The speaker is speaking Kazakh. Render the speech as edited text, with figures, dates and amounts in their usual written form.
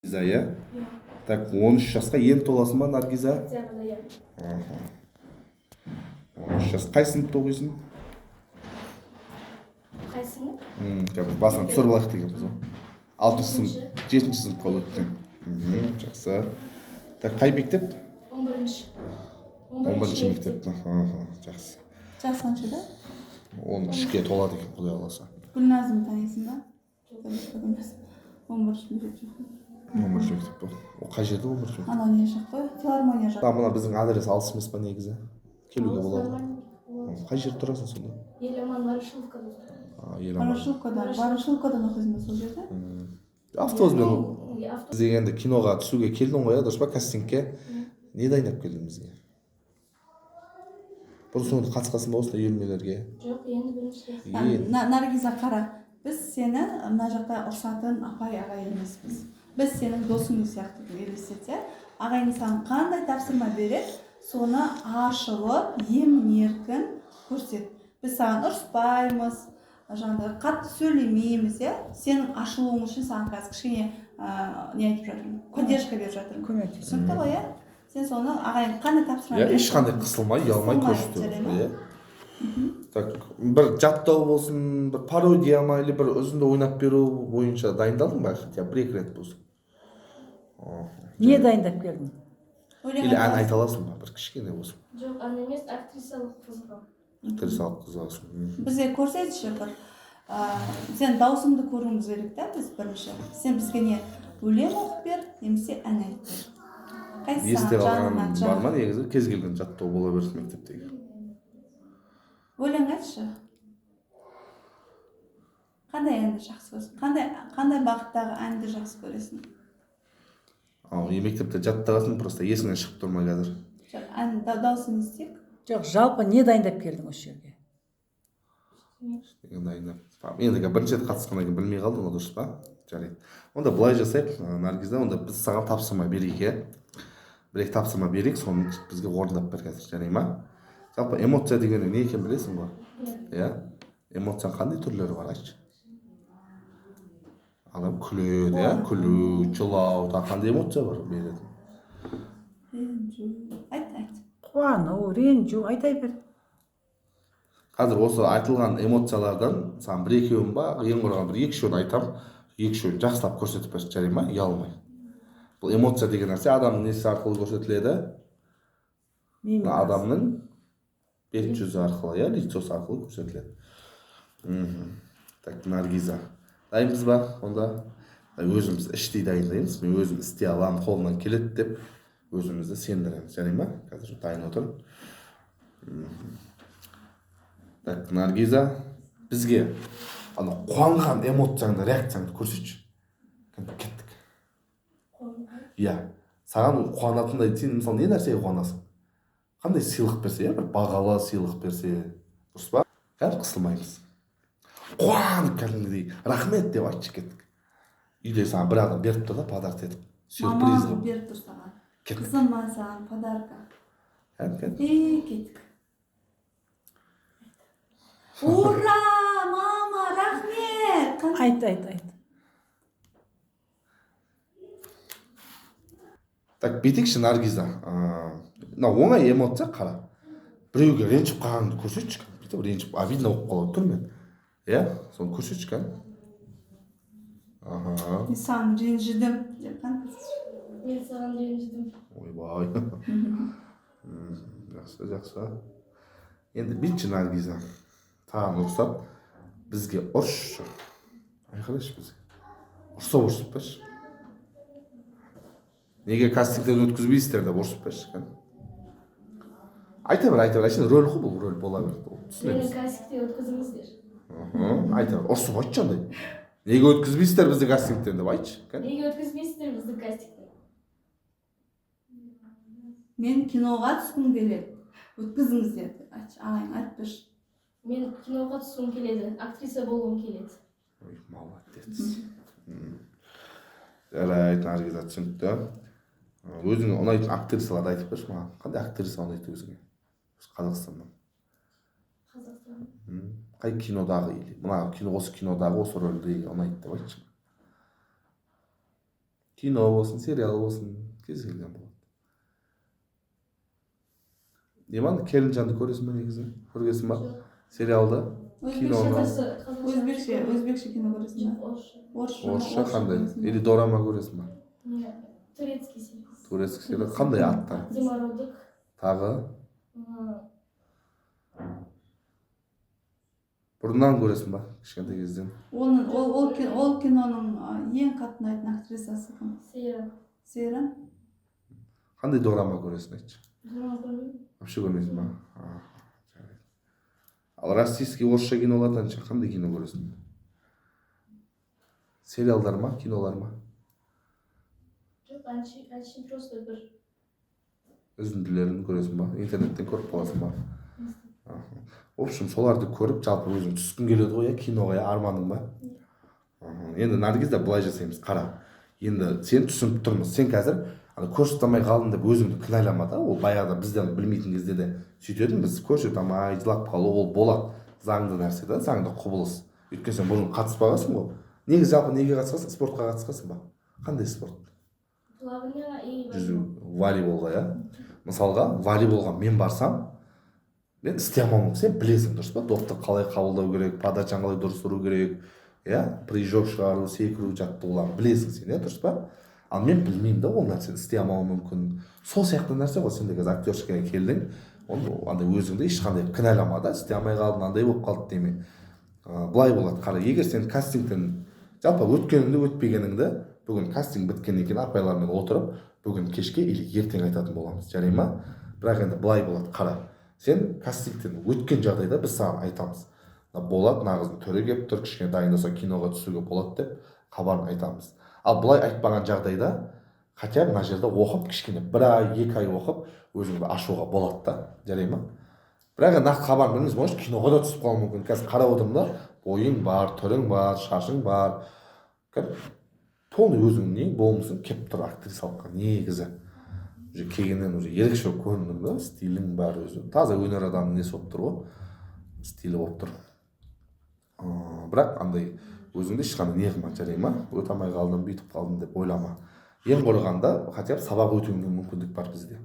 Наргиза, иә? Так, 13 жасқа енді толасың ба, Наргиза? Октябрьда, иә. 13 жас. Қай сыныпта оқисың? Қай сынып? Қазір басынан түсіріп алайық дегенбіз ғой. 6 сынып, 7 сыныпқа өттің. Жақсы. Так, қай мектеп? 11-ші. 11-ші мектеп. Жақсы. Жас қаншада? 13-ке толады екен, Құдай қаласа. Гүлназым танисың ба? 11-ші мектеп жоқ. 11-ші мектеп па? О, қай жерде 11-ші мектеп? Анау не жақ қой? Филармония жақ. Мына біздің адрес алыс емес па негізі? Келуге болады. Қай жерде тұрасың сонда? Еламан Ворошиловкада. Ворошиловкадан оқисың ба сол жерде? Автобуспен. Біз енді киноға түсуге келдің ғой, дұрыс па, кастингке? Не дайындап келдің бізге? Бұрын соңды қатысқансың ба осындай үйірмелерге? Жоқ, енді бірінші. Наргиза, қара, біз сені мына жақта ұрсатын апай ағай емеспіз. Біз сенің досың сияқты елестет, ағайың саған қандай тапсырма береді, соны ашылып, емін-еркін көрсет. Біз саған ұрыспаймыз, жаңағы қатты сөйлемейміз, сенің ашылуың үшін саған қазір кішкене не айтып жатырмын, поддержка беріп жатырмын. Көмек. Түсінікті ғой, сен соны ағайың қандай тапсырма береді? Ешқандай қысылмай, ұялмай көрсету. Так, бір жаттау болсын, бір пародия ма, или бір үзінді ойнап беру бойынша дайындалдың ба? Бір-екі рет болсын. Не дайындап келдің? Или ән айта аласың ба? Бір кішкене болсын. Жоқ, ән емес, актрисалық қызығам. Актрисалық қызығасың. Бізге көрсетші бір, сен даусыңды көруіміз керек та, біз бірінші. Сен бізге не өлең оқып бер, немесе ән айтып бер. Қайсы Естеп саған алған бар ма негізі? Кез келген жаттау бола берсін мектептегі. Өлең айтшы. Қандай әнді жақсы көресің? Қандай бағыттағы әнді жақсы көресің? Мектепте жаттағасын, просто есіңнен шығып тұрмай қазір. Ән дауысын естейік. Жоқ, жалпы не дайындап келдің осы жерге? Енді бірінші рет қатысқаннан кейін білмей қалдың, дұрыс па? Жарайды. Онда былай жасайық, Наргиза, онда біз саған тапсырма берейік, бір-екі тапсырма берейік, соны бізге орындап бер қазір, жарай ма? Жалпы эмоция дегенде не екен білесің ба? Иә? Эмоцияның қандай түрлері бар, айтшы? Адам күледі, күлу, жылау, қандай эмоция бар береді? Ренжу. Айт. Қуану, ренжу, айтай бер. Қазір осы айтылған эмоциялардан саған бір-екеуін ба, ең құрыған бір-екі-үшеуін айтам, екі-үшеуін жақсылап көрсетіп берші, жарай ма? Ұялмай. Бұл эмоция деген нәрсе адамның несі арқылы көрсетіледі? Адамның бет жүзі арқылы, лицосы арқылы көрсетіледі. Так, Наргиза, дайынбыз ба? Онда өзіміз іштей дайындаймыз. Мен өзім істей аламын, қолымнан келеді деп өзімізді сендіреміз, жарай ма? Қазір дайын отыр. Так, Наргиза, бізге қуанған эмоцияңды, реакцияңды көрсетші. Кеттік. Иә, саған қуанатындай, сен мысалы не нәрсеге қуанасың? Қандай сыйлық берсе, бір бағалы сыйлық берсе, дұрыс па? Қазір қысылмаймыз. Қуанып кәдімгідей, рахмет деп айтшы, кеттік. Үйде саған бір адам беріп тұр да, подарок етіп. Сюрприз Мамам беріп тұр саған. Кеттік. Қызым ма саған подарка. Кеттік. Ура, мама, рахмет! Айт. Так, бетекші, Наргиза. Оңай эмоция, қара. Біреуге ренжіп қалғанды көрсетші. Бүйтіп ренжіп, обидно болып қалады тұр мен. Иә, соны көрсетші кән. Мен саған ренжідім деп қан? Мен саған ренжідім. Ойбай. Жақсы. Енді бүйтші, Наргиза. Тағын ұрсап, бізге ұршы. Айқалашы бізге. Ұрсып берші. Неге кастингтен өткізбейсіздер деп ұрсып берші. Айта бер, әшейін рөл ғой, бұл рөл бола берді. Мені кастингтен өткізіңіздер. Айта бер, ұрсып айтшы андай. Неге өткізбейсіздер бізді кастингтен деп айтшы. Неге өткізбейсіздер бізді кастингтен? Мен киноға түскім келеді. Өткізіңіздер деп айтшы. Ағайын, айтып берші. Мен киноға түскім келеді, актриса болғым келеді. Ой, молодец. Жарайды, Наргиза, түсінікті. Өзіңе ұнайтын актрисаларды айтып берші маған. Қандай актриса ұнайды өзіңе? Қазақстаннан. Қай кинодағы, осы кинодағы осы рөлді ұнайды деп айтшы. кино болсын, сериал болсын, кез келген болады. Ниманы Келінжанды көресің ба негізі? Көргенсің ба? Сериалды, киноны. Өзбекше кино көресің ба? Орысша қандай? Или дорама көресің ба? Нет, турецкий сериал. Турецкий сериал қандай аттар? Зимородок. Тағы бұрыннан көресің ба? Кішкентай кезден. Ол киноның ең қатты ұнайтын актрисасы кім? Сейра. Қандай дорама көресің айтшы? Драма көрмеймін. Вообще көрмейсің ба? Жарайды. Ал российский орысша кинолардан ше қандай кино көресің? Сериалдар ма, кинолар ма? Жоқ, әншейін просто бір. Үзінділерін көресің ба? Интернеттен көріп қаласың ба? В общем, соларды көріп, жалпы өзің түскің келеді ғой, киноға, арманың ба? Енді Наргизда былай жасаймыз, қара. Енді сен түсініп тұрмыз. Сен қазір көрсете алмай қалдың деп өзіңді кінәлама да. Ол баяғыда бізден білмейтін кезде де сөйтетін, біз көрсете алмай жылап қалу, ол болады. Заңды нәрсе да, заңды құбылыс. Өйткені сен бұрын қатыспағансың ғой. Негізі жалпы неге қатысқансың? Спортқа қатысқансың ба? Қандай спорт? Плавание и Жүзу, волейболға, иә. Мысалға, волейболға мен барсам, мен істей алмауым, сен білесің, дұрыс па? Допты қалай қабылдау керек, подачаны қалай дұрыс ұру керек, иә, прыжок шығару, секіру, жаттығуларын білесің сен, иә, дұрыс па? Ал мен білмеймін да, ол нәрсені істей алмауым мүмкін. Сол сияқты нәрсе ғой, сен де қазір актерскіге келдің, андай өзіңді ешқандай кінәлама да, істей алмай қалдың, андай болып қалды деме. Былай болады, қара, егер сен кастингтен жалпы өткеніңді өтпегеніңді бүгін кастинг біткеннен кейін апайлармен отырып, бүгін кешке или ертең айтатын боламыз, жарай ма? Бірақ енді былай болады, қара. Сен кастингтен өткен жағдайда біз саған айтамыз. Болады, нағыздың түрі келіп тұр, кішкене дайындаса киноға түсуге болады деп хабарын айтамыз. Ал былай айтпаған жағдайда, хотя мына жерде оқып, кішкене бір ай, 2 ай оқып, өзіңді ашуға болады да, жарай ма? Бірақ нақты хабарын білмейміз, может киноға да түсіп қалуы мүмкін. Қазір қарап отырмын да, бойың бар, түрің бар, шашың бар. Полный өзіңнің болмысың келіп тұр актрисалыққа негізі. Уже келгеннен уже ерекше болып көріндің да, стилің бар өзі. Таза өнер адамның несі болып тұр ғой, стилі болып тұр. Бірақ андай өзіңді ешқандай не қылма, жарай ма? Өте алмай қалдым, бүйтіп қалдым деп ойлама. Ең құрығанда хотя бы сабақ өтуіңе мүмкіндік бар бізде.